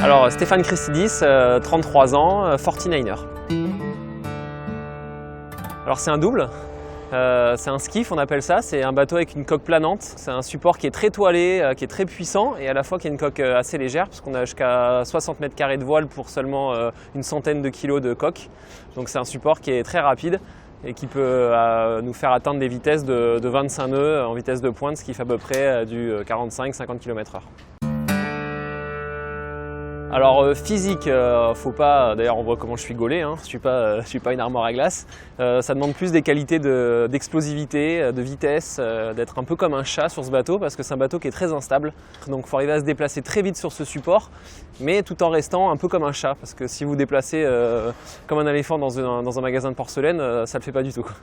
Alors Stéphane Christidis, 33 ans, 49er. Alors c'est un double, c'est un skiff on appelle ça, c'est un bateau avec une coque planante. C'est un support qui est très toilé, qui est très puissant et à la fois qui a une coque assez légère parce qu'on a jusqu'à 60 mètres carrés de voile pour seulement une centaine de kilos de coque. Donc c'est un support qui est très rapide et qui peut nous faire atteindre des vitesses de 25 nœuds en vitesse de pointe, ce qui fait à peu près du 45-50 km/h. Alors physique, faut pas, d'ailleurs on voit comment je suis gaulé, hein. Je suis pas une armoire à glace. Ça demande plus des qualités d'explosivité, de vitesse, d'être un peu comme un chat sur ce bateau parce que c'est un bateau qui est très instable. Donc il faut arriver à se déplacer très vite sur ce support, mais tout en restant un peu comme un chat parce que si vous déplacez comme un éléphant dans un magasin de porcelaine, ça le fait pas du tout, quoi.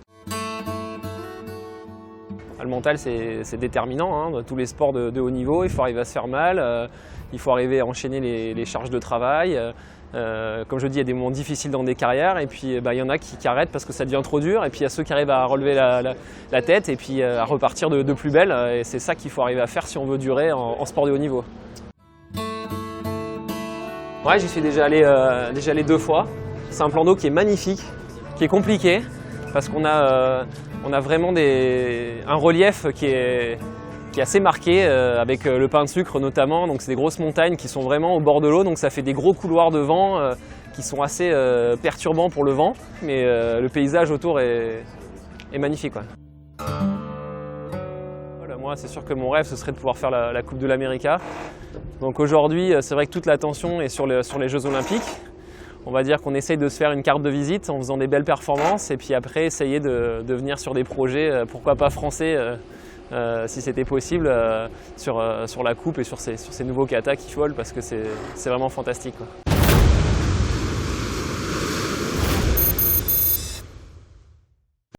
Le mental c'est déterminant, hein, dans tous les sports de haut niveau, il faut arriver à se faire mal, il faut arriver à enchaîner les charges de travail. Comme je dis, il y a des moments difficiles dans des carrières et puis il y en a qui arrêtent parce que ça devient trop dur et puis il y a ceux qui arrivent à relever la tête et puis à repartir de plus belle et c'est ça qu'il faut arriver à faire si on veut durer en sport de haut niveau. Ouais, j'y suis déjà allé 2 fois. C'est un plan d'eau qui est magnifique, qui est compliqué parce qu'on a vraiment un relief qui est assez marqué avec le pain de sucre notamment. Donc c'est des grosses montagnes qui sont vraiment au bord de l'eau, donc ça fait des gros couloirs de vent qui sont assez perturbants pour le vent, mais le paysage autour est magnifique, quoi. Voilà, moi c'est sûr que mon rêve ce serait de pouvoir faire la Coupe de l'America. Donc aujourd'hui c'est vrai que toute l'attention est sur les Jeux Olympiques. On va dire qu'on essaye de se faire une carte de visite en faisant des belles performances et puis après essayer de venir sur des projets, pourquoi pas français, si c'était possible, sur la coupe et sur ces nouveaux katas qui volent parce que c'est vraiment fantastique, quoi.